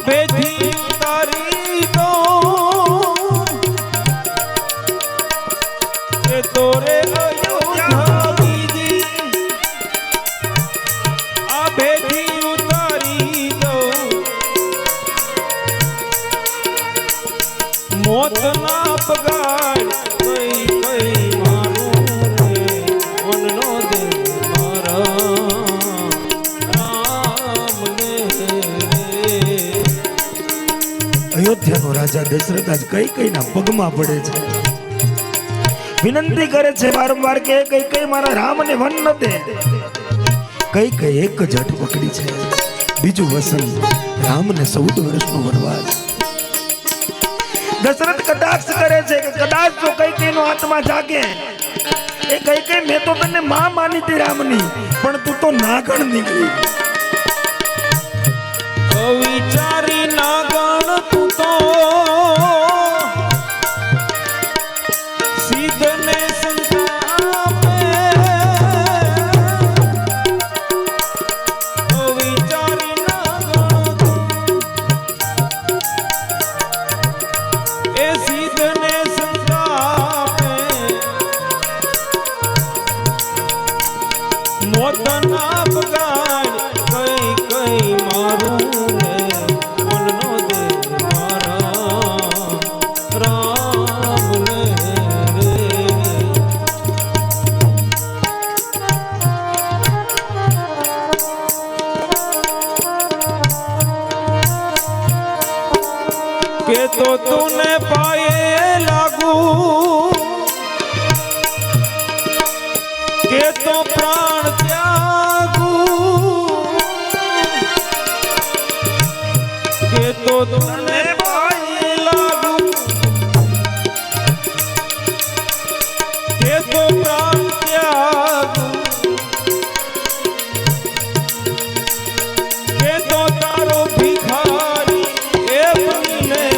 અભેથી તારી દો કે તોરે અયોધ્યા બીજી અભેથી ઉતારી દો મોત ના પગાર કઈ કઈ મારું રે વનનો દે અયોધ્યાનો રાજા દશરથ આજ કઈ કઈ ના પગમાં પડે છે, વિનંતી કરે છે વારંવાર કે કઈ કઈ મારા રામને વન ન દે. કઈ કઈ એક જ હઠ પકડી છે, બીજું વસન રામને 14 વર્ષનો વનવાસ. દશરથ કટાક્ષ કરે છે કે કદાચ જો કઈ કઈ નો આત્મા જાગે એ કઈ કઈ મેં તો તને માં માની હતી રામની, પણ તું તો નાગણ નીકળી. વિચારી નાગણ તું તો સીધને સંતાપે વિચારી નાગણ એ સીધને સંતાપે મોતના પગાર કઈ કઈ મારું के तो तूने पाए लागू के तो प्राण त्यागू के तो तूने पाए लागू के तो प्राण त्यागू के तो तारो भिखारी ए बने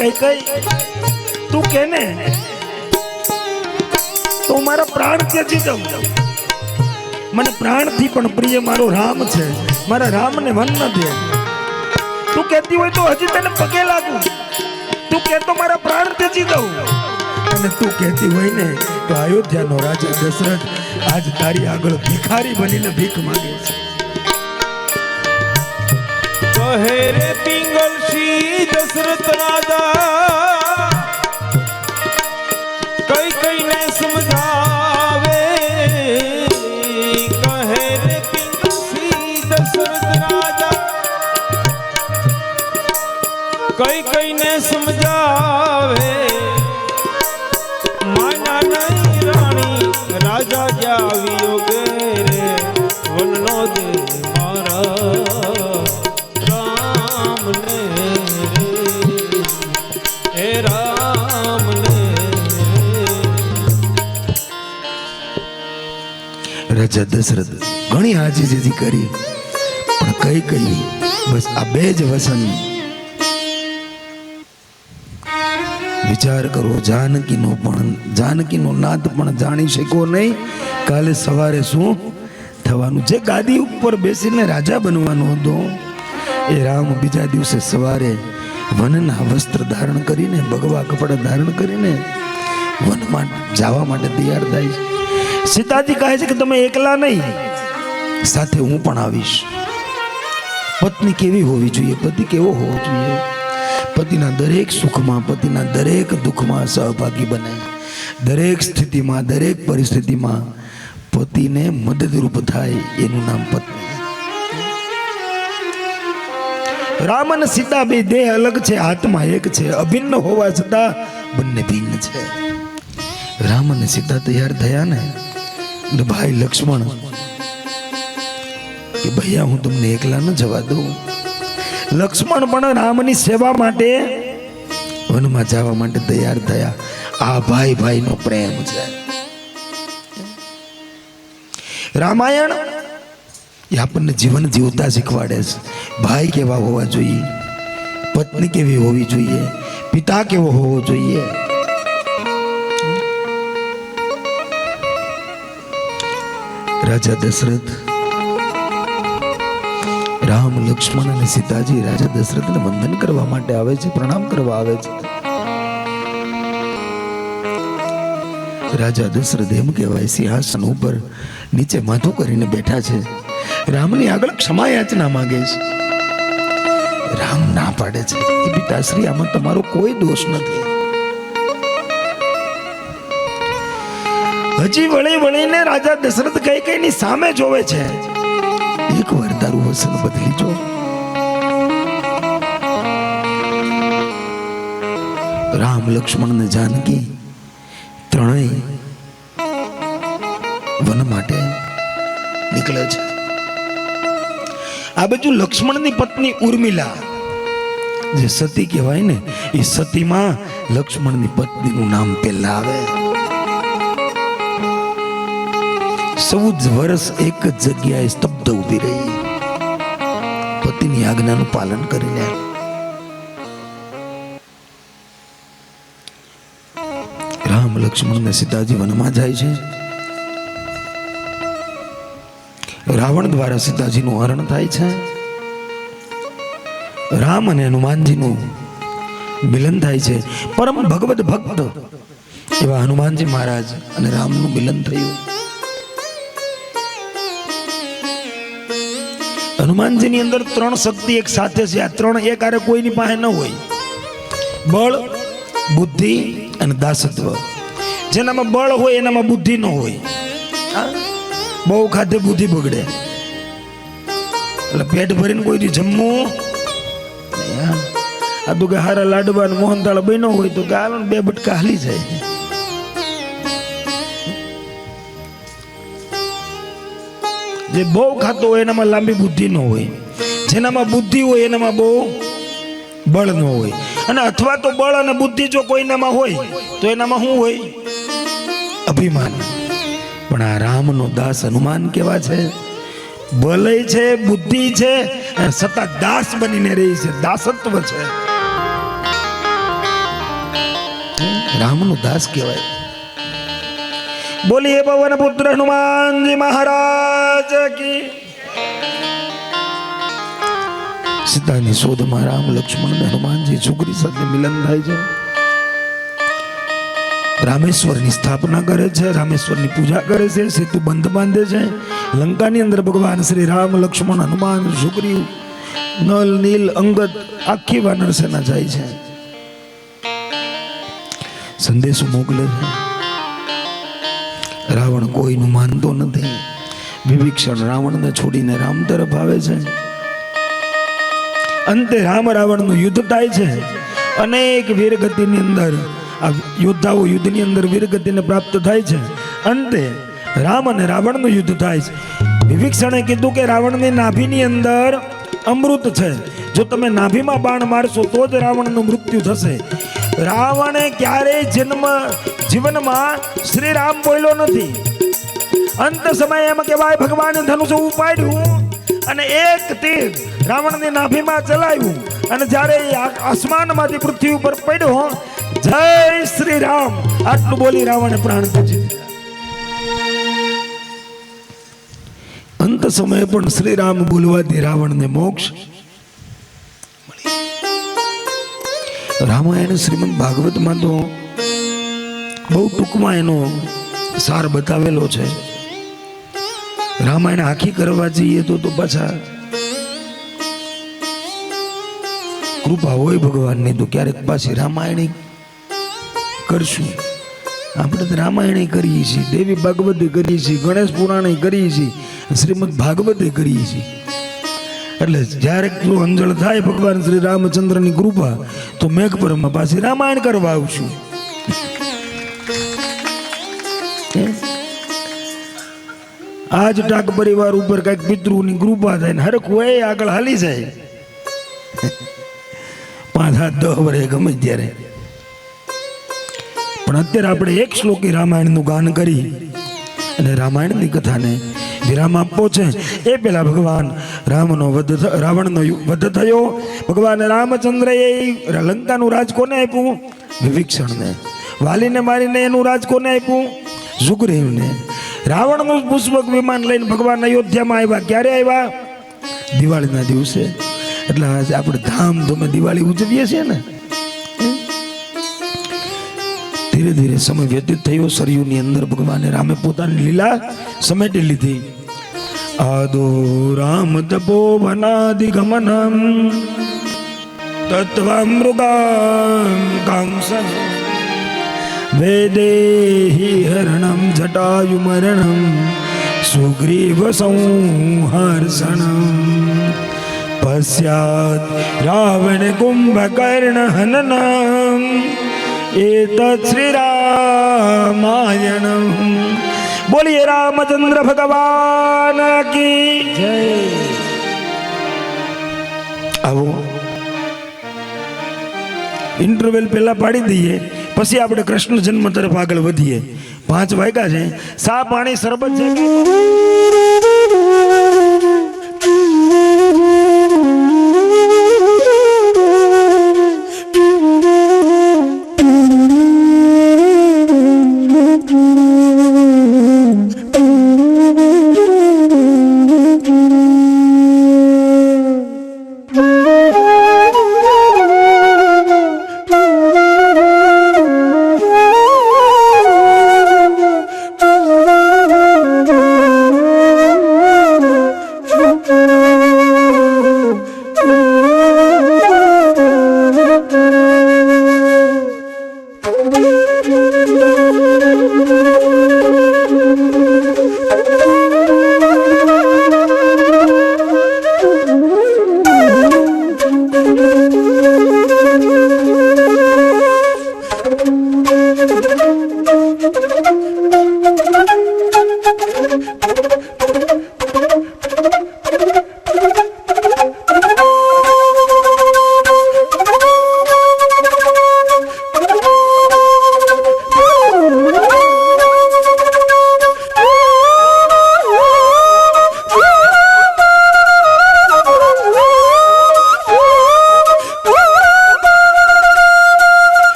કઈ કઈ તું કેને તો મારા પ્રાણ ત્યજી દઉં. મને પ્રાણથી પણ પ્રિય મારો રામ છે, મારા રામને વન ન દે. તું કહેતી હોય તો હજી તને પગે લાગુ, તું કહેતો મારા પ્રાણ ત્યજી દઉં. અને તું કહેતી હોય ને તો અયોધ્યાનો રાજા દશરથ આજ તારી આગળ ભિખારી બનીને ભીખ માંગે છે. કહે રે પિંગલ શ્રી દશરથ રાજા કઈ કઈને સમજાવે. કહે રે પિંગલ શ્રી દશરથ રાજા કઈ કઈને સમજાવે. માના નહીં રાણી રાજા જાવ્યો ગે રે વનનો દે મારા રાજા દશરથ ઘણી આજીજી કરી પણ કઈ કઈ બસ આ બે જ વસન. વિચાર કરો, જાનકીનો નાદ પણ જાણી શકો નહીં. કાલે સવારે શું થવાનું? જે ગાદી ઉપર બેસીને રાજા બનવાનો હતો એ રામ બીજા દિવસે સવારે વનના વસ્ત્ર ધારણ કરીને, ભગવા કપડા ધારણ કરીને વનમાં જવા માટે તૈયાર થાય છે. સીતાજી કહે છે કે તમે એકલા નહીં, સાથે હું પણ આવીશ. પત્ની કેવી હોવી જોઈએ, પતિ કેવો હોવો જોઈએ? પતિના દરેક સુખમાં, પતિના દરેક દુઃખમાં સહભાગી બને. દરેક સ્થિતિમાં, દરેક પરિસ્થિતિમાં પતિને મદદરૂપ થાય, એનું નામ પત્ની. રામ અને સીતા બે દેહ અલગ છે, આત્મા એક છે. અભિન્ન હોવા છતાં બંને ભિન્ન છે. રામ અને સીતા તૈયાર થયા ને ભાઈ લક્ષ્મણ કે ભૈયા હું તમને એકલા ન જવા દઉં. લક્ષ્મણ પણ રામની સેવા માટે વનમાં જવા માટે તૈયાર થયા. આ ભાઈ ભાઈનો પ્રેમ છે. રામાયણ એ આપણને જીવન જીવતા શીખવાડે છે. ભાઈ કેવા હોવા જોઈએ, પત્ની કેવી હોવી જોઈએ, પિતા કેવો હોવો જોઈએ. રાજા દશરથ, રામ, લક્ષ્મણ અને સીતાજી રાજા દશરથને વંદન કરવા માટે આવે છે, પ્રણામ કરવા આવે છે. રાજા દશરથ એમ કહેવાય સિંહાસન ઉપર નીચે માથું કરીને બેઠા છે. રામની આગળ ક્ષમા યાચના માંગે છે. રામ ના પાડે છે, એ પિતાશ્રી આમાં તમારો કોઈ દોષ નથી. હજી વળી વળીને રાજા દશરથ કઈ સામે જોવે છે. એક વાર તારું વસન બદલી જો. રામ, લક્ષ્મણ ને જાનકી ત્રણેય વન માટે નીકળે છે. આ બાજુ લક્ષ્મણની પત્ની ઉર્મિલા જે સતી કહેવાય ને, એ સતીમાં લક્ષ્મણની પત્નીનું નામ પહેલા આવે. 14 વર્ષ એક જ જગ્યાએ સ્તબ્ધ ઊભી રહી, પતિની આજ્ઞાનું પાલન કરીને. રામ, લક્ષ્મણ ને સીતાજી વનમાં જાય છે. રાવણ દ્વારા સીતાજીનું હરણ થાય છે. રામ અને હનુમાનજીનું મિલન થાય છે. પરમ ભગવત ભક્ત એવા હનુમાનજી મહારાજ અને રામનું મિલન થયું. હનુમાનજીની અંદર 3 શક્તિ એક સાથે છે. આ 3 એક આરે કોઈની પાસે ન હોય. બળ, બુદ્ધિ અને દાસત્વ. જેનામાં બળ હોય એનામાં બુદ્ધિ ન હોય. બહુ ખાધે બુદ્ધિ બગડે. એટલે પેટ ભરીને કોઈ જમવું. આ તો કે હારા લાડવા મોહનતાળ બન્યો હોય તો કે હાલો 2 બટકા હાલી જાય. જે બહુ ખાતો હોય એનામાં લાંબી બુદ્ધિ ન હોય. જેનામાં બુદ્ધિ હોય એનામાં બહુ બળ ન હોય. અને અથવા તો બળ અને બુદ્ધિ જો કોઈનામાં હોય તો એનામાં શું હોય? અભિમાન. પણ આ રામનો દાસ હનુમાન કેવા છે? બલય છે, બુદ્ધિ છે, અને સતત દાસ બનીને રહી છે. દાસત્વ છે. રામનો દાસ કહેવાય. બોલીએ પવન પુત્ર હનુમાનજી મહારાજ કી. સીતાની શોધમાં રામ, લક્ષ્મણ અને હનુમાનજી છોકરી સાથે મિલન થાય છે. રામેશ્વરની સ્થાપના કરે છે, રામેશ્વરની પૂજા કરે છે, સેતુ બંધ બાંધે છે. લંકાની અંદર ભગવાન શ્રી રામ, લક્ષ્મણ, હનુમાન, સુગ્રીવ, નલ, નીલ, અંગદ આખી વાનર સેના જાય છે. સંદેશો મોકલે છે. રાવણ કોઈનું માનતો નથી. વિભીષણ રાવણને છોડીને રામ તરફ આવે છે. અંતે રામ રાવણનું યુદ્ધ થાય છે. અનેક વીરગતિની અંદર આ યોદ્ધાઓ યુદ્ધની અંદર વીરગતિને પ્રાપ્ત થાય છે. અંતે રામ અને રાવણનું યુદ્ધ થાય છે. વિભીષણે કીધું કે રાવણની નાભીની અંદર અમૃત છે. જો તમે નાભીમાં બાણ મારશો તો જ રાવણનું મૃત્યુ થશે. રાવણે ક્યારેય જીવનમાં શ્રી રામ બોલ્યો નથી. અંત સમયે એમ કહેવાય ભગવાને ધનુષ ઉપાડ્યું અને એક તીર રાવણની નાભીમાં ચલાવ્યું. અને જ્યારે આસમાનમાંથી પૃથ્વી ઉપર પડ્યો, જય શ્રી રામ આટલું બોલી રાવણે પ્રાણ ત્યજી દીધા. અંત સમયે પણ શ્રી રામ બોલવાથી રાવણને મોક્ષ. રામાયણ શ્રીમદ ભાગવતમાં તો બહુ ટૂંકમાં એનો સાર બતાવેલો છે. રામાયણ આખી કરવા જઈએ તો પાછા કૃપા હોય ભગવાનની તો ક્યારેક પાછી રામાયણ કરશું. આપણે તો રામાયણ કરીએ છીએ, દેવી ભાગવત કરીએ છીએ, ગણેશ પુરાણ કરીએ છીએ, શ્રીમદ ભાગવત કરીએ છીએ. એટલે જ્યારે અંજળ થાય ભગવાન શ્રી રામચંદ્રની કૃપા તો મેઘપરમાં પાછી રામાયણ કરવા આવશું. આજ ટાક પરિવાર ઉપર કઈક પિતૃની કૃપા થાય ને હરખ હોય આગળ હાલી જાય. 5-10 વર્ષ ગમે ત્યારે. પણ અત્યારે આપણે એક શ્લોકી રામાયણનું ગાન કરી અને રામાયણની કથાને વિરામ આપવો છે. એ પહેલા ભગવાન રાવણનો વધ થયો. ભગવાન રામચંદ્રએ લંકાનું રાજ કોને આપ્યું? વિભીષણને. વાલીને મારીને એનું રાજ કોને આપ્યું? સુગ્રીવને. રાવણનું પુષ્પક વિમાન લઈને ભગવાન અયોધ્યામાં આવ્યા. ક્યારે આવ્યા? દિવાળીના દિવસે. એટલે આજે આપણે ધામધૂમે દિવાળી ઉજવીએ છીએ ને. ધીરે ધીરે સમય વ્યતીત થયો. સરયુની અંદર ભગવાને રામે પોતાની લીલા સમેટી લીધી. આદો રામ તપોવનાદિગમનમ તત્વમૃગામ કાંસન વેદેહી હરણમ જટાયુમરણમ સુગ્રીવ સંહર્ષણમ પશ્યાત રાવણ કુંભકર્ણ હનનમ એતત શ્રી રામાયણમ. બોલીએ રામચંદ્ર ભગવાન કી જય. આવો ઇન્ટરવેલ પહેલા પાડી દઈએ, પછી આપણે કૃષ્ણ જન્મ તરફ આગળ વધીએ. 5 વાગ્યા છે. સા પાણી શરબત છે.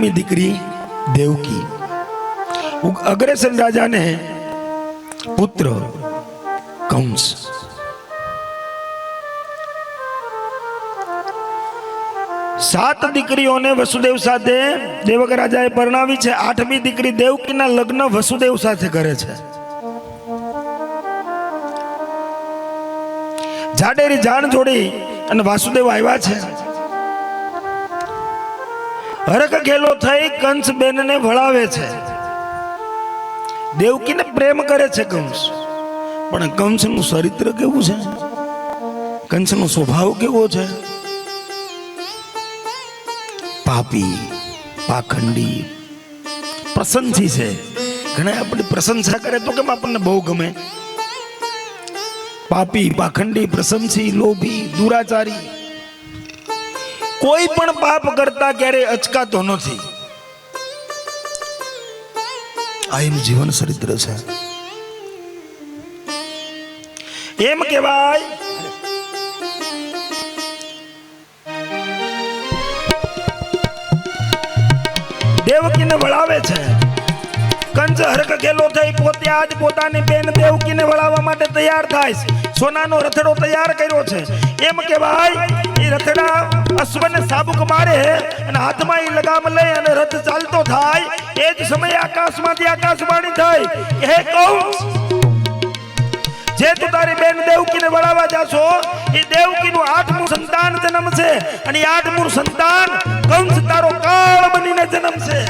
8મી દીકરી દેવકી. અગ્રેસર રાજાને પુત્ર કંસ. સાત દીકરીઓને વસુદેવ સાથે દેવક રાજાએ પરણાવી છે. 8મી દીકરી દેવકીના લગ્ન વસુદેવ સાથે કરે છે. જાડેરી જાણ જોડી અને વાસુદેવ આવ્યા છે. હરખ ખેલો થઈ કંસ બેનને વળાવે છે. દેવકીને પ્રેમ કરે છે કંસ, પણ કંસનું ચરિત્ર કેવું છે, કંસનો સ્વભાવ કેવો છે? પાપી, પાખંડી, પ્રશંસી છે. ઘણા આપણી પ્રશંસા કરે તો કેમ આપણને બહુ ગમે. પાપી, પાખંડી, પ્રશંસી, લોભી, દુરાચારી, કોઈ પણ પાપ કરતા ક્યારે અચકાતો નથી. આ એનું જીવન ચરિત્ર છે. એમ કહેવાય દેવકીને વળાવે છે. કંસ હરખ ખેલો થઈ પોતે આજ પોતાની બેન દેવકીને વળાવવા માટે તૈયાર થાય છે. સોનાનો રથડો તૈયાર કર્યો છે. એમ કહેવાય એ રથડા અશ્વને સાબુક મારે અને હાથમાં એ લગામ લઈ અને રથ ચાલતો થાય. એ જ સમયે આકાશમાંથી આકાશવાણી થઈ કે હે કંસ, જે તું તારી બેન દેવકીને વળાવવા જાશો એ દેવકીનું 8મું સંતાન જન્મશે અને એ 8મું સંતાન કંસ તારો કાળ બનીને જન્મશે.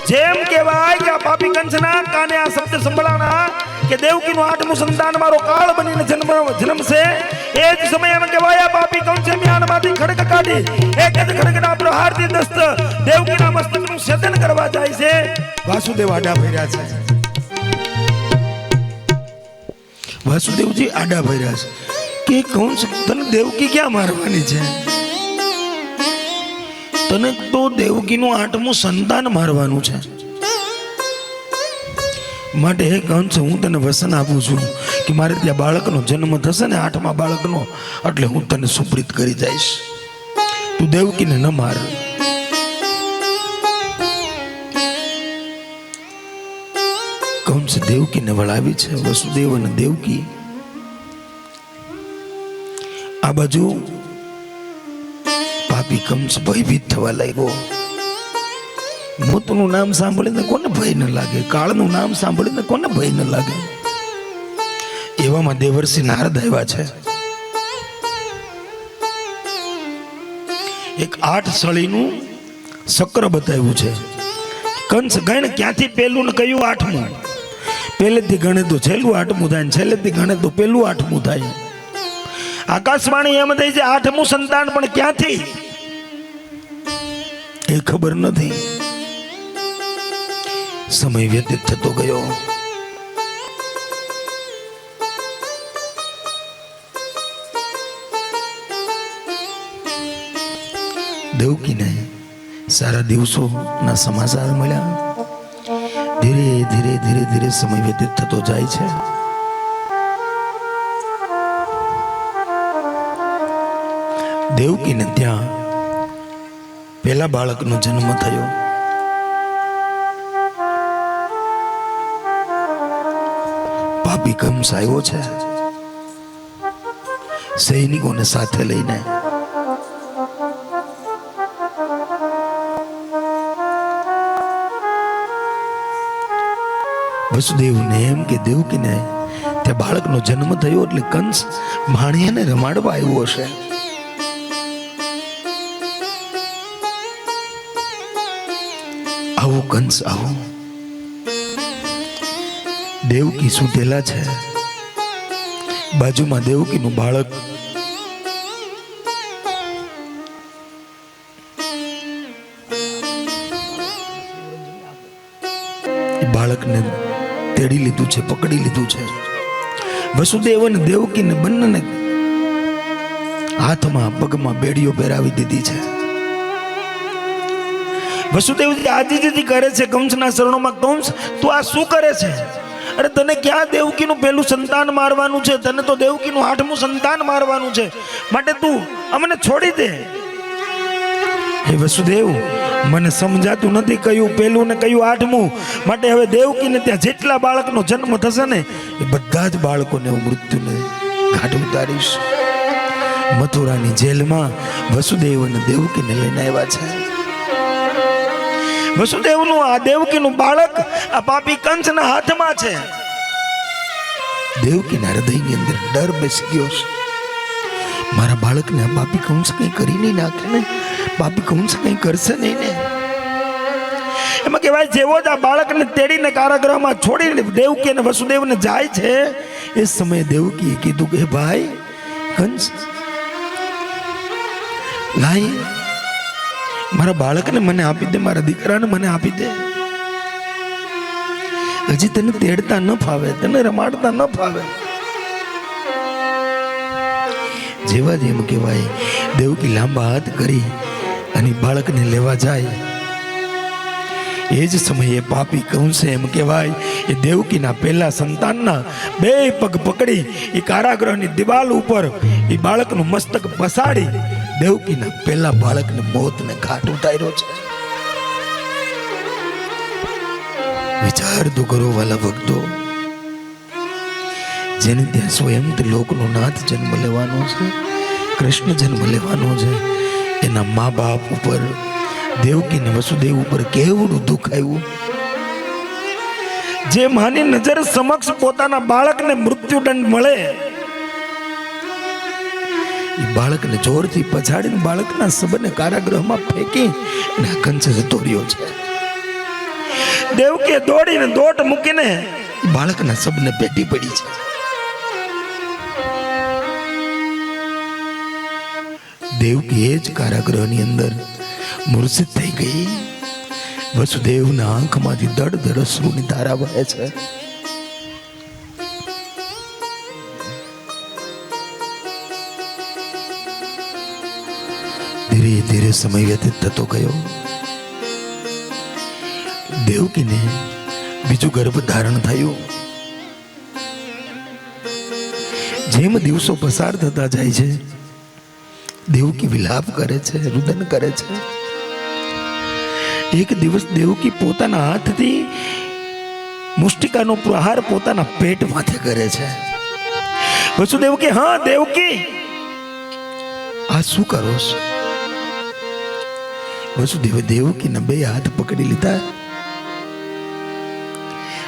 જેમ કહેવાય કે આ પાપી કંસના કાને આ શબ્દ સંભળાણા કે દેવકીનું 8મું સંતાન મારો કાળ બનીને જન્મશે. એ જ સમયે એમ કહેવાય આ પાપી કંસે મ્યાનમાંથી ખડક કાઢી એક જ ખડકના પ્રહારથી દસ્ત દેવકીના મસ્તકનું છેદન કરવા જાય છે. વાસુદેવ આડા ભર્યા છે. વાસુદેવજી આડા ભર્યા છે કે કંસ તને દેવકી ક્યાં મારવાની છે? તને તો દેવકીનું 8મું સંતાન મારવાનું છે. માટે હે કંસ, હું તને વસન આપું છું કે મારે ત્યાં બાળકનો જન્મ થશે ને 8મા બાળકનો, એટલે હું તને સુપ્રીત કરી જઈશ. તું દેવકીને ન માર. કંસ દેવકીને વળાવી છે. વસુદેવ અને દેવકી. આ બાજુ પાપી કંસ ભયભીત થવા લાગ્યો. મોતનું નામ સાંભળીને કોને ભય ન લાગે? કાળનું નામ સાંભળીને કોને ભય ન લાગે? એવામાં દેવર્ષિ નારદ આવ્યા છે. એક 8 સળીનું ચક્ર બતાવ્યું છે. કંસ ગણ ક્યાંથી પહેલું ને કયું 8મું? પહેલેથી ગણે તો છેલ્લું 8મું થાય, છેલ્લેથી ગણે તો પહેલું 8મું થાય. આકાશવાણી એમ થઈ છે 8મું સંતાન પણ ક્યાંથી એ ખબર નથી. સમય વ્યતીત થતો ગયો. દેવકીને સારા દિવસોના સમાચાર મળ્યા. ધીરે ધીરે ધીરે ધીરે સમય વ્યતીત થતો જાય છે. દેવકીને ત્યાં પહેલા બાળકનો જન્મ થયો. પાપી કંસ આવ્યો છે સૈનિકોને સાથે લઈને. વસુદેવને એમ કે દેવકીને ત્યાં બાળકનો જન્મ થયો એટલે કંસ ભાણિયાને રમાડવા આવ્યો હશે. આવો કંસ આવો. દેવકી સૂતેલા છે. બાજુમાં દેવકીનું બાળક. બાળકને તેડી લીધું છે, પકડી લીધું છે. વસુદેવ અને દેવકીને બંનેને હાથમાં પગમાં બેડીઓ પહેરાવી દીધી છે. વસુદેવજી આજીજી કરે છે કંસના શરણોમાં. કંસ, તું આ શું કરે છે? અરે તને ક્યાં દેવકીનું પહેલું સંતાન મારવાનું છે? તને તો દેવકીનું 8મું સંતાન મારવાનું છે. માટે તું અમને છોડી દે. હે વસુદેવ, મને સમજાતું નથી કયું પહેલું ને કયું આઠમું. માટે હવે દેવકીને ત્યાં જેટલા બાળકનો જન્મ થશે ને એ બધા જ બાળકોને હું મૃત્યુને ઘાટ ઉતારીશ. મથુરાની જેલમાં વસુદેવ અને દેવકીને લઈને આવ્યા છે. વસુદેવનું આ દેવકીનું બાળક આ પાપી કંસના હાથમાં છે. દેવકીના હૃદયની અંદર ડર બેસી ગયો છે. મારા બાળકને આ પાપી કંસ કંઈ કરી નહીં નાખે ને, પાપી કંસ કંઈ કરશે નહીં ને. એમાં કહેવાય જેવો જ આ બાળકને તેડીને કારાગૃહમાં છોડીને દેવકી અને વસુદેવને જાય છે એ સમયે દેવકીએ કીધું કે ભાઈ કંસ, લાઈ મારા બાળકને મને આપી દે, મારા દીકરાને મને આપી દે. હજી તને તેડતા ન ફાવે, તને રમાડતા ન ફાવે. જેવા જેમ કહેવાય દેવકી લાંબા હાથ કરી અને બાળકને લેવા જાય એ જ સમયે પાપી કંસે એમ કહેવાય એ દેવકીના પહેલા સંતાનના બે પગ પકડી એ કારાગૃહની દિવાલ ઉપર એ બાળકનું મસ્તક પસાડી દેવકીના પહેલા બાળકને મોતને ઘાટ ઉતાર્યો છે. વિચાર તો કરો વાલા ભક્તો, જેને ત્યાં સ્વયં લોકનો નાથ જન્મ લેવાનો છે, કૃષ્ણ જન્મ લેવાનો છે, એના મા બાપ ઉપર દેવકી ને વસુદેવ ઉપર કેવડું દુઃખ આવ્યું. જે માની નજર સમક્ષ પોતાના બાળકને મૃત્યુદંડ મળે એ બાળકને જોરથી પછાડીને બાળકના સબને કારાગૃહમાં ફેંકી અને આ કંસ જતો રહ્યો છે. દેવકીએ દોડીને દોટ મૂકીને બાળકના સબને પેટી પડી છે. દેવકી એ જ કારાગૃહની અંદર મૂર્છિત થઈ ગઈ. વસુદેવના આંખમાંથી દડ દડ અશ્રુની ધારા વહે છે. ધીરે ધીરે સમય વ્યતીત થતો ગયો. દેવકીને બીજું ગર્ભ ધારણ થયું. જેમ દિવસો પસાર થતા જાય છે દેવકી વિલાપ કરે છે, રુદન કરે છે. એક દિવસ દેવકી પોતાના હાથથી મુષ્ટિકાનો પ્રહાર પોતાના પેટ માથે કરે છે. વસુદેવ કે હા દેવકી, આ શું કરો છો? વસુદેવે દેવકીના બે હાથ પકડી લીધા.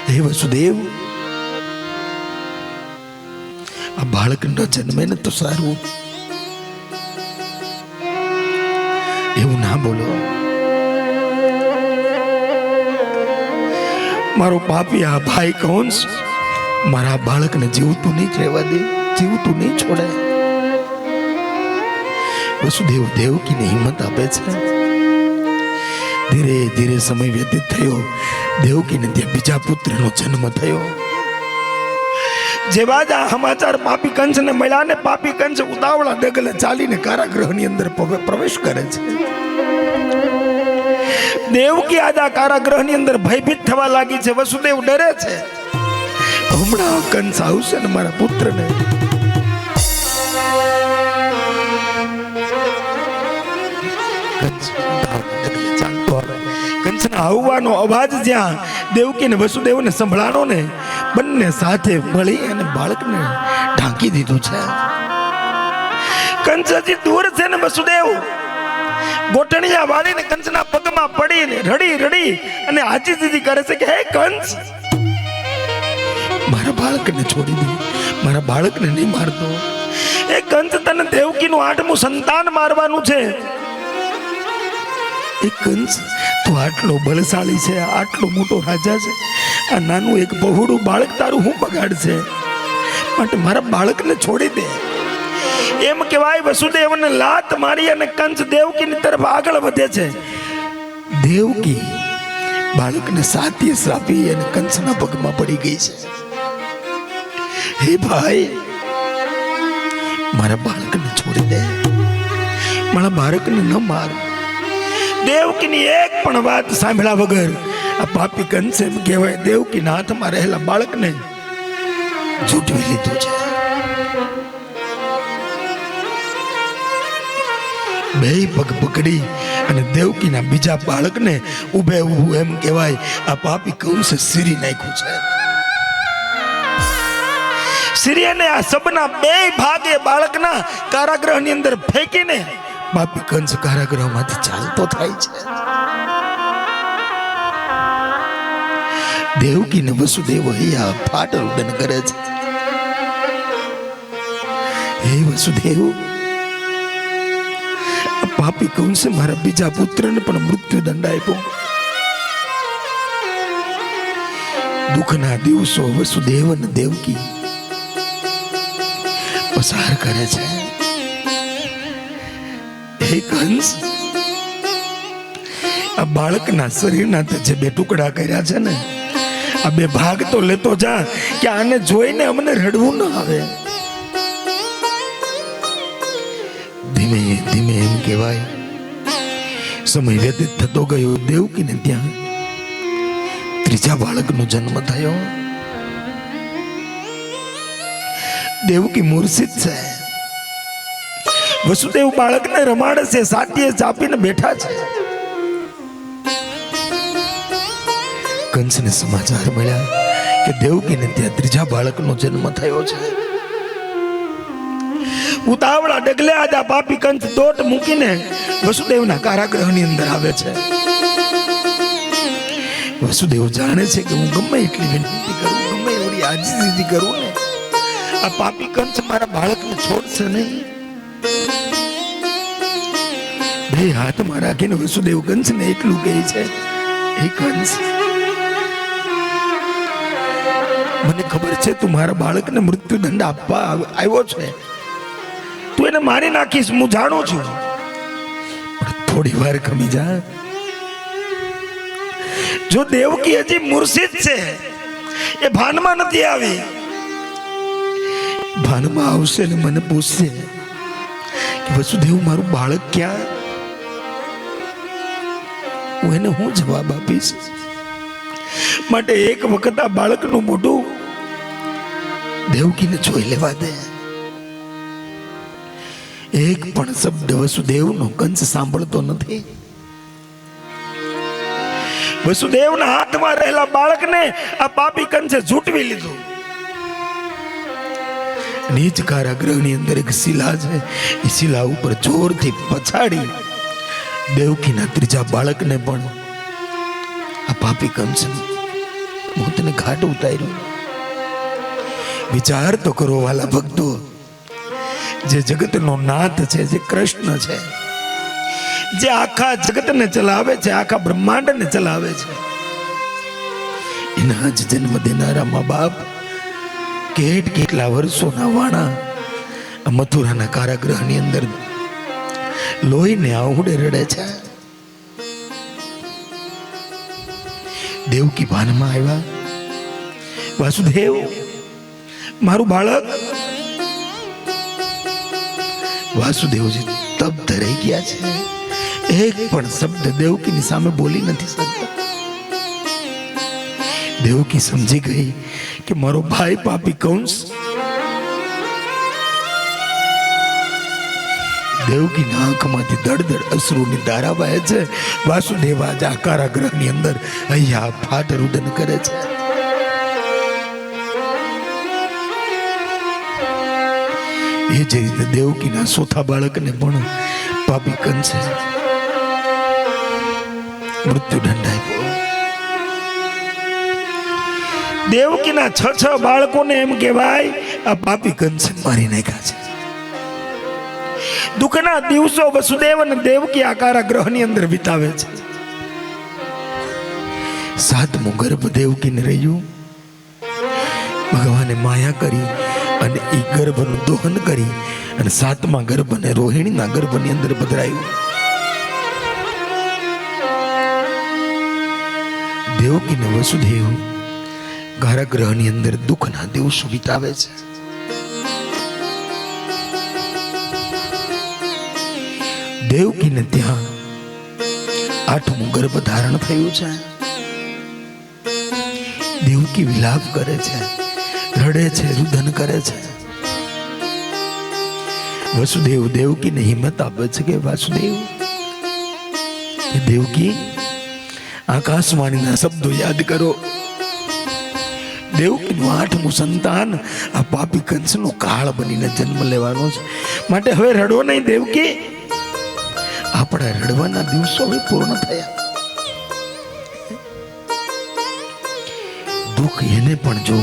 હે વસુદેવ, આ બાળકનો જન્મે ને તો સારું, એવું ના બોલો. મારો પાપી આ ભાઈ કંસ મારા બાળકને જીવતું નહીં રહેવા દે, જીવતું નહીં છોડે. વસુદેવ દેવકીને હિંમત આપે છે. ધીરે ધીરે સમય વ્યતીત થયો. દેવકીને ત્યાં બીજા પુત્રનો જન્મ થયો. જેવા જ આ સમાચાર પાપી કંસને મળ્યા ને પાપી કંસ ઉતાવળા ડગલે ચાલીને કારાગૃહની અંદર પ્રવેશ કરે છે. દેવકી આજ આ કારાગૃહની અંદર ભયભીત થવા લાગી છે. વસુદેવ ડરે છે, હમણાં કંસ આવશે ને મારા પુત્રને. કંસના આવવાનો અવાજ જ્યાં દેવકી ને વસુદેવને સંભળાનો ને બંને સાથે મળી અને બાળકને ઢાંકી દીધું છે. કંસ હજી દૂર છે ને વસુદેવ ગોઠણિયા વાળીને કંસના પગમાં પડીને રડી રડી અને આજીજી કરે છે કે હે કંસ, મારા બાળકને છોડી દે, મારા બાળકને નહીં મારતો. એ કંસ તને દેવકીનું 8મું સંતાન મારવાનું છે. એ કંસ તું આટલો બળશાળી છે, આટલો મોટો રાજા છે, આ નાનું એક બહુડું બાળક તારું હું બગાડશે? માટે મારા બાળકને છોડી દે. એમ કહેવાય વસુદેવને લાત મારી અને કંસ દેવકીની તરફ આગળ વધે છે. દેવકી બાળકને સાતીએ શ્રાપી અને કંસના પગમાં પડી ગઈ છે. હે ભાઈ, મારા બાળકને છોડી દે, મારા બાળકને ન માર. દેવકીની એક પણ વાત સાંભળ્યા વગર આ પાપી કંસે એમ કહેવાય દેવકીના હાથમાં રહેલા બાળકને ઝૂંટવી લીધું છે. બે પગ પકડી અને દેવકીના બીજા બાળકને ઊભે ઊભું એમ કહેવાય આ પાપી કંસે સીરી નાખ્યું છે. સીરીને આ સબના બે ભાગે બાળકના કારાગૃહની અંદર ફેંકીને પાપી કંસ કારાગૃહમાંથી ચાલતો થાય છે. દેવકીને વસુદેવ અહીંયા ફાટ રુદન કરે છે. હે વસુદેવ, પાપી કંસે મારા બીજા પુત્રને પણ મૃત્યુ દંડ આપ્યો. દુઃખના દિવસો વસુદેવ અને દેવકી પસાર કરે છે. હે કંસ, આ બાળકના શરીરના તે જે બે ટુકડા કર્યા છે ને, આ બે ભાગ તો લેતો જા કે આને જોઈને અમને રડવું ન આવે. ધીમે ધીમે એમ કહેવાય સમય વ્યતીત થતો ગયો. દેવકીને ત્યાં ત્રીજા બાળકનો જન્મ થયો. દેવકી મૂર્છિત છે. વસુદેવ બાળકને રમાડે છે, સાટીએ ચાપીને બેઠા છે. કંસને સમાચાર મળ્યા કે દેવકીને ત્યાં ત્રીજા બાળકનો જન્મ થયો છે. ઉતાવળા ડગલે આજા પાપી કંસ દોટ મૂકીને વસુદેવના કારાગૃહની અંદર આવે છે. વસુદેવ જાણે છે કે હું ગમે એટલી વિનંતી કરું, ગમે એવડી આજીજી કરું ને, આ પાપી કંસ મારા બાળકને છોડશે નહીં. બે હાથમાં રાખીને વસુદેવ કંસને એટલું કહે છે, હે કંસ, મને ખબર છે તું મારા બાળકને મૃત્યુ દંડ આપવા આવ્યો છે, તું એને મારી નાખીશ, હું જાણું છું, પણ થોડી વાર ખમી જા. જો દેવકી હજી મૂર્છિત છે, એ ભાનમાં નથી આવી, ભાનમાં આવશે ને મને પૂછશે કે વસુદેવ મારું બાળક ક્યાં, હું એને હું જવાબ આપીશ. માટે એક વખત આ બાળકનું મોઢું દેવકીને જોઈ લેવા દે. એક પણ શબ્દ વસુદેવનો કંસ સાંભળતો નથી. વસુદેવના હાથમાં રહેલા બાળકને આ પાપી કંસે ઝૂંટવી લીધું. નીચ કારાગૃહની અંદર એક શિલા છે, એ શિલા ઉપર જોરથી પછાડી દેવકીના ત્રીજા બાળકને પણ આ પાપી કંસે મોતને ઘાટ ઉતાર્યું. વિચાર તો કરો વાલા ભક્તો, જે જગતનો નાથ છે, જે કૃષ્ણ છે, જે આખા જગતને ચલાવે છે, આખા બ્રહ્માંડને ચલાવે છે, એના જ જન્મ દેનારા મા બાપ કેટલા વર્ષોના વાણા મથુરાના કારાગૃહની અંદર લોહીને આવડે રડે છે. દેવકી ભાનમાં આવ્યા, વાસુદેવ મારું બાળક. વાસુદેવજી તબ્ધ રહી ગયા છે. એક પણ શબ્દ દેવકીની સામે બોલી નથી શકતા. દેવકી સમજી ગઈ કે મારો ભાઈ પાપી કંસ. દેવકીના આંખમાંથી દળદળ અશ્રુની ધારા વહે છે. વાસુદેવ આજ આ કારાગૃહની અંદર અહીંયા ફાટ રુદન કરે છે. એ જ રીતે દેવકીના ચોથા બાળકને પણ પાપી કંસે મૃત્યુ દંડ આપ્યો. દેવકીના 6 બાળકોને એમ કહેવાય આ પાપી કંસે મારી નાખ્યા છે. દુઃખના દિવસો વસુદેવ અને દેવકી આ કારાગૃહની અંદર વિતાવે છે. 7મું ગર્ભ દેવકીને રહ્યું. ભગવાને માયા કરી અને એ ગર્ભનું દોહન કરી અને 7મા ગર્ભને રોહિણીના ગર્ભની અંદર પધરાયું. દેવકીને વસુદેવ કારાગૃહની અંદર દુઃખના દિવસો વિતાવે છે. દેવકીને ત્યાં 8મું ગર્ભ ધારણ થયું છે. દેવકી વિલાપ કરે છે, રડે છે, રુદન કરે છે. વસુદેવ દેવકીને હિંમત આપે છે કે વાસુદેવ કે દેવકી આકાશવાણીના શબ્દો યાદ કરો. દેવકીનું 8મું સંતાન આ પાપી કંસનો કાળ બનીને જન્મ લેવાનો છે. માટે હવે રડો નહીં દેવકી. આપણા રડવાના દિવસો હવે પૂર્ણ થયા. દુઃખ એને પણ જો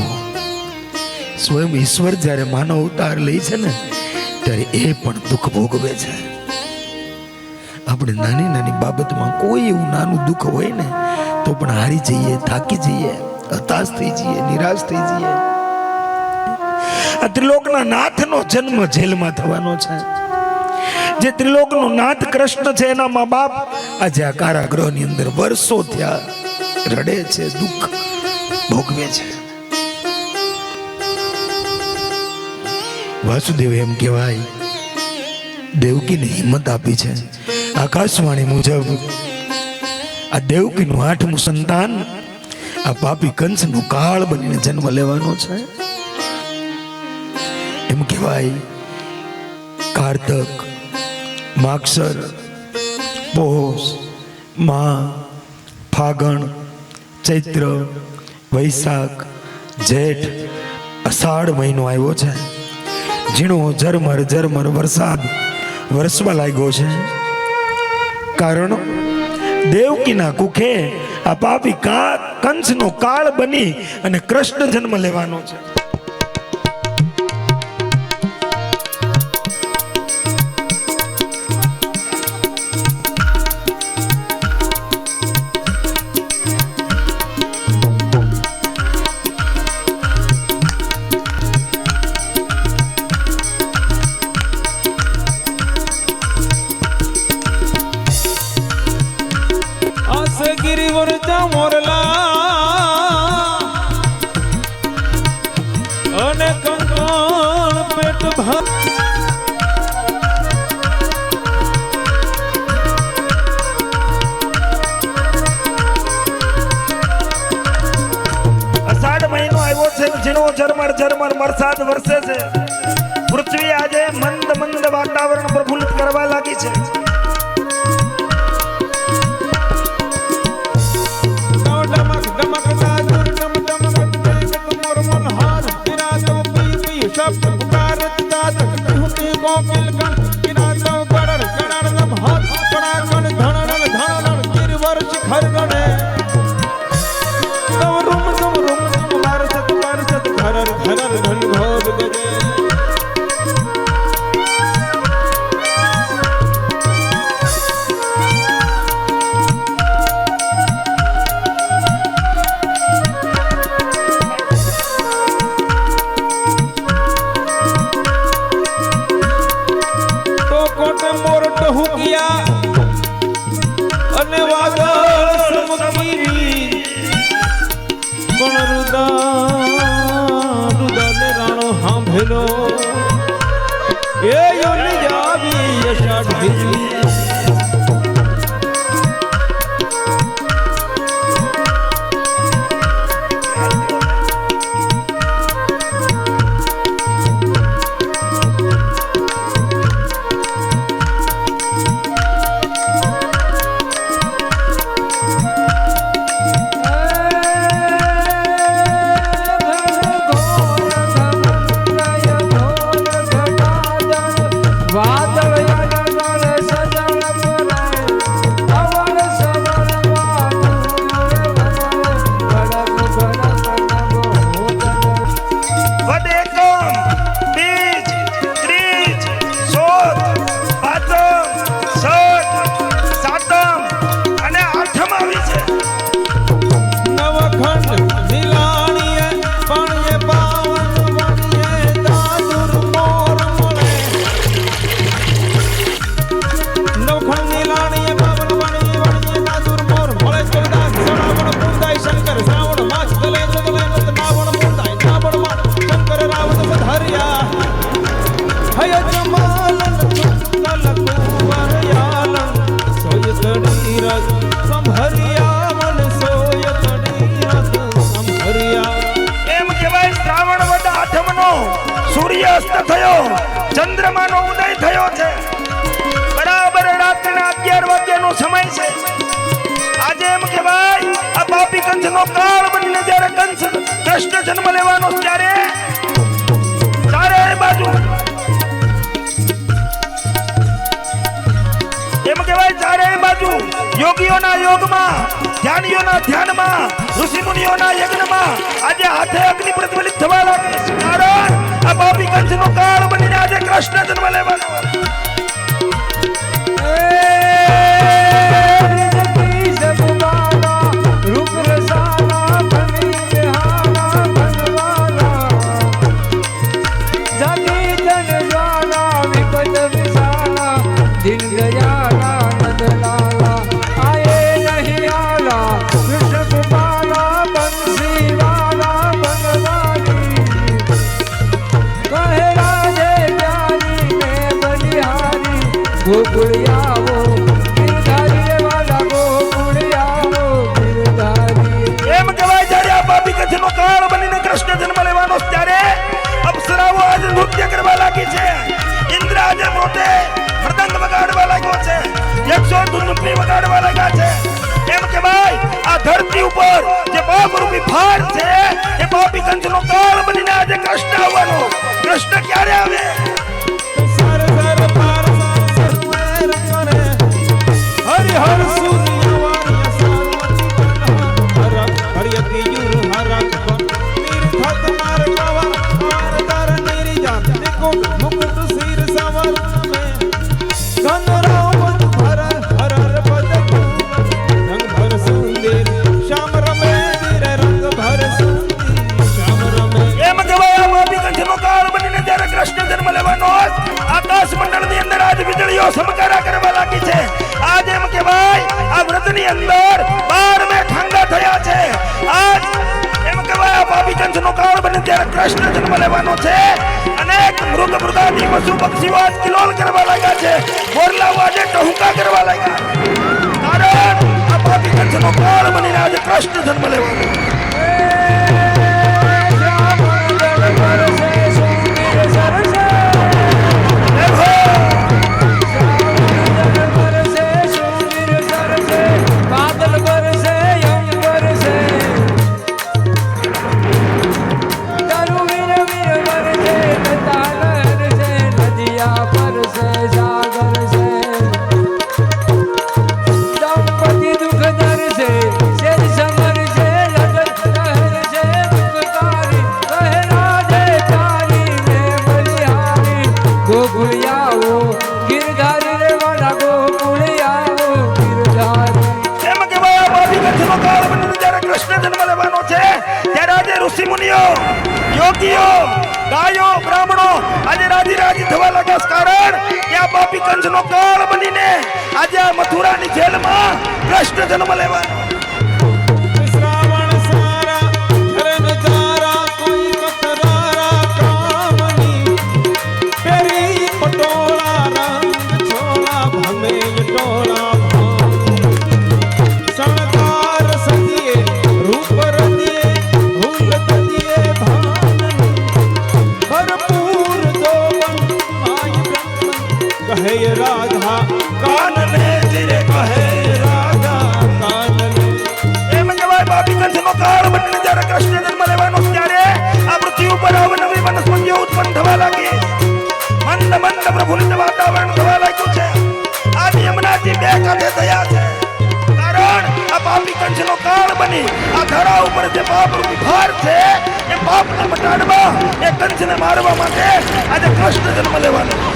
સ્વયં ઈશ્વર જ્યારે માનવ અવતાર લે છે ને ત્યારે એ પણ દુઃખ ભોગવે છે. આપણે નાની નાની બાબતમાં કોઈ એવું નાનું દુઃખ હોય ને તો પણ હારી જઈએ, થાકી જઈએ, હતાશ થઈ જઈએ, નિરાશ થઈ જઈએ. આ ત્રિલોકના નાથનો જન્મ જેલમાં થવાનો છે. જે ત્રિલોકનો નાથ કૃષ્ણ છે એના મા બાપ આજે આ કારાગૃહની અંદર વર્ષો થયા રડે છે, દુઃખ ભોગવે છે. વાસુદેવ એમ કહેવાય દેવકીને હિંમત આપી છે. આકાશવાણી મુજબ આ દેવકીનું 8મું સંતાન આ પાપી કંસનો કાળ બનીને જન્મ લેવાનો છે. એમ કહેવાય કારતક, માગસર, પોષ, મા, ફાગણ, ચૈત્ર, વૈશાખ, જેઠ, અષાઢ મહિનો આવ્યો છે. ઝીણો ઝરમર ઝરમર વરસાદ વરસવા લાગ્યો છે. કારણ દેવકીના કુખે આ પાપી કંસનો કાળ બની અને કૃષ્ણ જન્મ લેવાનો છે. ગિરિવરતા મોરલા અને કંકણ પેટ ભર અષાઢ મહિનો આવ્યો છે. ઝીણો ઝરમર ઝરમર વરસાદ વરસે છે. પૃથ્વી આજે મંદ મંદ વાતાવરણ પ્રફુલ્લિત કરવા લાગી છે. અને વાદળ સમકીરી પણ રુદાને રાણો સાંભળો એ યોની જાવી અષાઢી સૂર્યાસ્ત થયો, ચંદ્રમાનો ઉદય સમય છે આજે એમ કહેવાય આ પાપી કંસનો કાળ બનીને જ્યારે કંસ કૃષ્ણ જન્મ લેવાનો ત્યારે ચારે બાજુ એમ કહેવાય ચારે બાજુ યોગીઓના યોગમાં ધ્યાનીઓના ધ્યાનમાં ઋષિમુનિઓના યજ્ઞમાં આજે હાથે અગ્નિ પ્રજ્વલિત થવા લાગે છે કારણ આ પાપી કંસનો કાળ બનીને આજે કૃષ્ણ જન્મ લેવાનો ગોકુળિયાવો ગિરધારી વાલા ગોકુળિયાવો ગિરધારી એમ કહેવાય જ્યારે આ પાપી કંસનો કાળ બનીને કૃષ્ણ જન્મ લેવાનો ત્યારે અપ્સરાઓ આજે નૃત્ય કરવા લાગી છે ઇન્દ્ર આજે પોતે મૃદંગ વગાડવા લાગ્યો છે યક્ષો ધૂનપી વગાડવા લાગ્યા છે એમ કહેવાય આ ધરતી ઉપર જે પાપ રૂપી ભાર છે એ પાપી કંસનો કાળ બનીને આજે કૃષ્ણ આવવાનો કૃષ્ણ ક્યારે આવે સર સર પાર સર સર રંગને હરિ હર સૂર્ય વાર્ય સારવતી હર હરિયતિ યુર હરક તીર્થત માર કવા માર દર નિર્જા દેખો મુકુટ સિર સવર મે ઘન રાવણ હર હર પદ રંગ ભર સુંદર શ્યામ રમે ધીરે રંગ ભર સુંદર શ્યામ રમે એમ કહેવાય આ પાપી કંસનો કાળ બનીને જ્યારે કૃષ્ણ જન્મ લેવાનો આકાશ મંડળની અંદર આજ વીજળીઓ સમકારા કરવા લાગી છે આજ એમ કહેવાય આ વ્રતની અંદર 12 મે ઠાંગા થયા છે આજ એમ કહેવાય આ પાપી કંસનો કાળ બને ત્યારે કૃષ્ણ જન્મ લેવાનો છે અનેક મૃગ મૃગાદી પશુ પક્ષીઓ આજ કિલોલ કરવા લાગ્યા છે મોરલાઓ આજે ટહુકા કરવા લાગ્યા કારણ આ પાપી કંસનો કાળ બનીને આજે કૃષ્ણ જન્મ લેવાનો યોગીઓ ગાયો બ્રાહ્મણો આજે રાજી રાજી થવા લાગ્યા કારણ કે આ પાપી કંસનો કાળ બનીને આજે આ મથુરાની જેલમાં કૃષ્ણ જન્મ લેવાનો શ્રાવણ સારા ધરન જારા કોઈ કતરારા કામની પેરી પટોળા રંગ છોડા ભમે ટોળા શણગાર સદિયે રૂપ રદિયે ભૂલ તદિયે ભરપૂર દોબન માય બ્રહ્મ કહે રાધા કાનને ધીરે કહે રાધા કાનને એમ કહેવાય પાપી કંસનો કાળ બનીને જ્યારે કૃષ્ણ જન્મ લેવાનો ત્યારે આ પૃથ્વી ઉપર અવનવી વનસ્પતિઓ ઉત્પન્ન થવા લાગી મંદ મંદ પ્રફુલ્લિત વાતાવરણ થવા લાગ્યું છે આજે યમુનાજી બે કાંઠે થયા છે કારણ આ પાપી કંસનો કાળ બની આ ધરા ઉપર જે પાપ રૂપી ભાર છે એ પાપને મટાડવા એ કંસને મારવા માટે આજે કૃષ્ણ જન્મ લેવાનો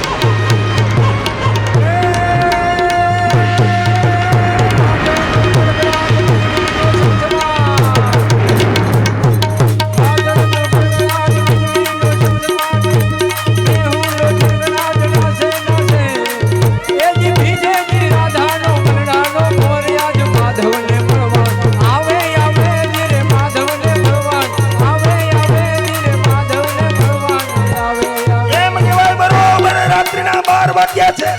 વાગ્યા છે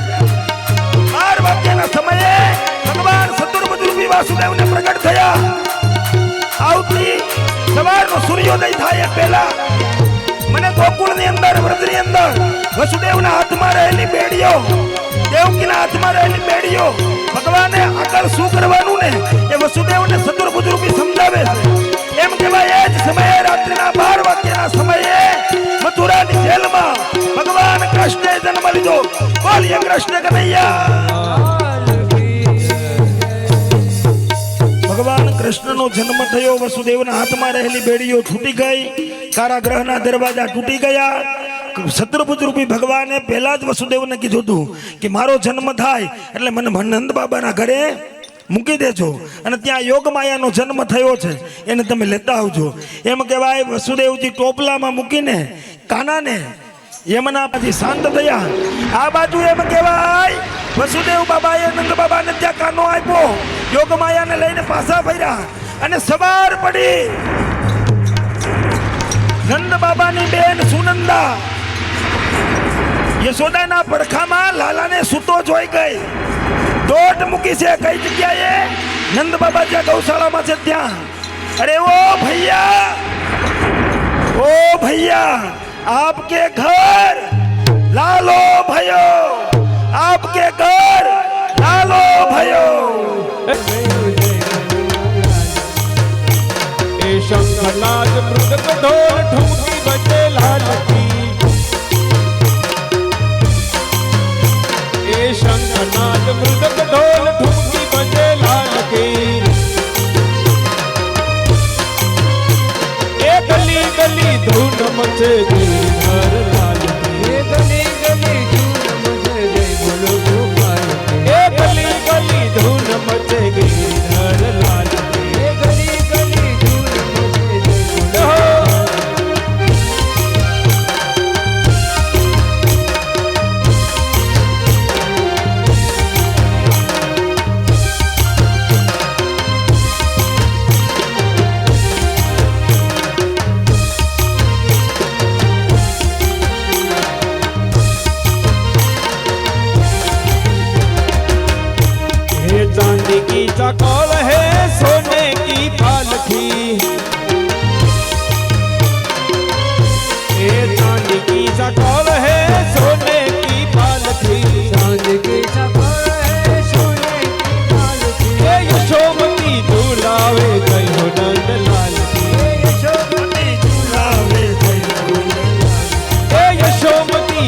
12 વાગ્યાના સમયે ભગવાન ચતુર્ભુજ વાસુદેવને પ્રગટ થયા આવતી સવારનો સૂર્યોદય થાય પહેલા મને ગોકુળની અંદર વ્રતની અંદર વસુદેવના હાથમાં રહેલી બેડીઓ દેવકીના હાથમાં રહેલી બેડીઓ ભગવાને આગળ શું કરવાનું ને એ વસુદેવને ચતુર્ભુજ રૂપી સમજાવે છે એમ કહેવાય એ જ સમયે રાત્રિના 12 વાગ્યાના સમયે મથુરાની જેલમાં ભગવાન કૃષ્ણે જન્મ લીધો. બોલીએ કૃષ્ણ કનૈયા. ભગવાન કૃષ્ણનો જન્મ થયો. વસુદેવના હાથમાં રહેલી બેડીઓ છૂટી ગઈ. કારાગૃહના દરવાજા તૂટી ગયા. ચતુર્ભુજ રૂપી ભગવાને પહેલા જ વસુદેવને કીધું હતું કે મારો જન્મ થાય એટલે મને નંદ બાબાના ઘરે મૂકી દેજો અને ત્યાં યોગ માયાનો જન્મ થયો છે એને તમે લેતા આવજો. એમ કહેવાય વસુદેવજી ટોપલામાં મૂકીને કાનાને યમુનામાંથી શાંત થયા. આ બાજુ એમ કહેવાય વસુદેવ બાબાએ નંદ બાબાને ત્યાં કાનો આપ્યો. યોગ માયાને લઈને પાછા ફર્યા અને સવાર પડી. નંદ બાબાની બેન સુનંદા યશોદાના પડખામાં લાલાને સૂતો જોઈ ગઈ. દોટ મૂકી છે કઈ જગ્યાએ? નંદ બાબા જ્યાં ગૌશાળામાં છે ત્યાં. અરે ઓ ભૈયા आपके घर लालो भयो, आपके घर लालो भयो. ए शंखनाद मृदक ढोल ठुमकी बजे लाल की. ए शंखनाद मृदक ढोल ठुमकी बजे लाल की. गली गली धून मचे गिरधर लाल की. गली गली धून मचे जय बोलो गोपाल की. गली गली धून मचे गिरधर लाल की. गली गली धून मचे जय बोलो. चांदी की चकोल है सोने की पालकी. ये चांदी की चकोल है सोने की पालकी. चांद की चकोर है सोने की पालकी. ये यशोमती झूलावे जय हो नंद लाल की. यशोमती झूलावे जय हो नंद लाल. ये यशोमती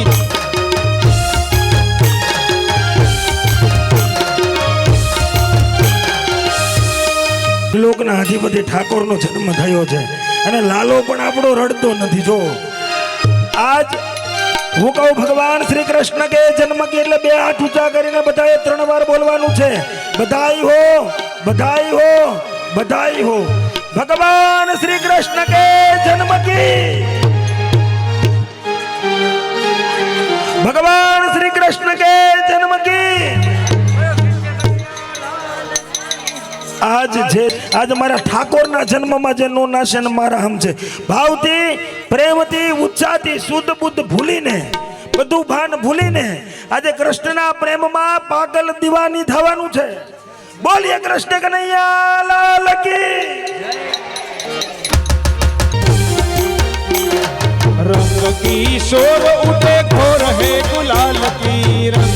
લોકના અધિપતિ ઠાકોરનો જન્મ થયો છે અને લાલો પણ આપણો રડતો નથી. જો આજ હું કહું ભગવાન શ્રી કૃષ્ણ કે જન્મ કે એટલે 2 હાથ ઊંચા કરીને બધાએ 3 વાર બોલવાનું છે. બધાઈ હો, બધાઈ હો, બધાઈ હો. ભગવાન શ્રી કૃષ્ણ કે જન્મ કી, ભગવાન શ્રી કૃષ્ણ કે જન્મ કી. આજ મારા ઠાકોરના જન્મમાં જે નો નાશે ને મારા હમ છે. ભાવથી, પ્રેમથી, ઉત્સાહથી, શુદ્ધ બુદ્ધ ભૂલીને, બધું ભાન ભૂલીને આજે કૃષ્ણના પ્રેમમાં પાગલ દીવાની થવાનું છે. બોલીએ કૃષ્ણ કનૈયા લાલ કી. रंग की शोर उठे घोर है गुलाल की. रंग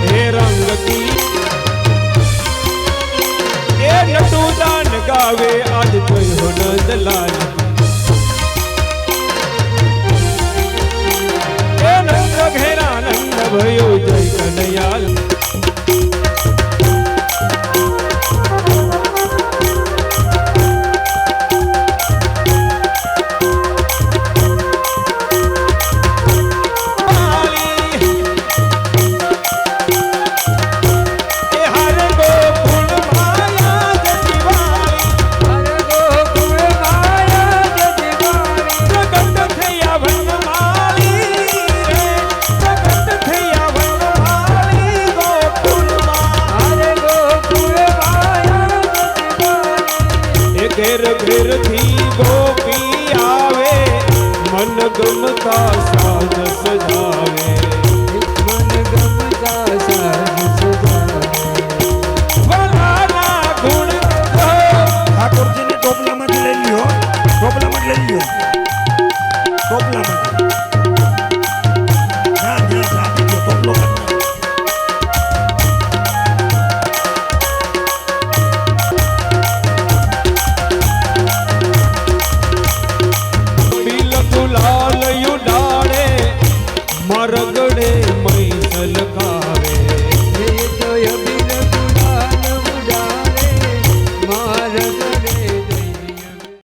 हे रंग की ये नटू दान गावे आज जय हो नंद लाल. ये नंद घेरा नंद भयो जय कन्हैया. घेर घेर थी गोपी आवे मन गमता साज सजावे. मन गमता साज सजावे. ભલાના ગુણ કહો. ઠાકોરજીને ટોપલામાંથી લઈ લ્યો, ટોપલામાંથી લઈ લ્યો, ટોપલામાંથી. મૈસલ કા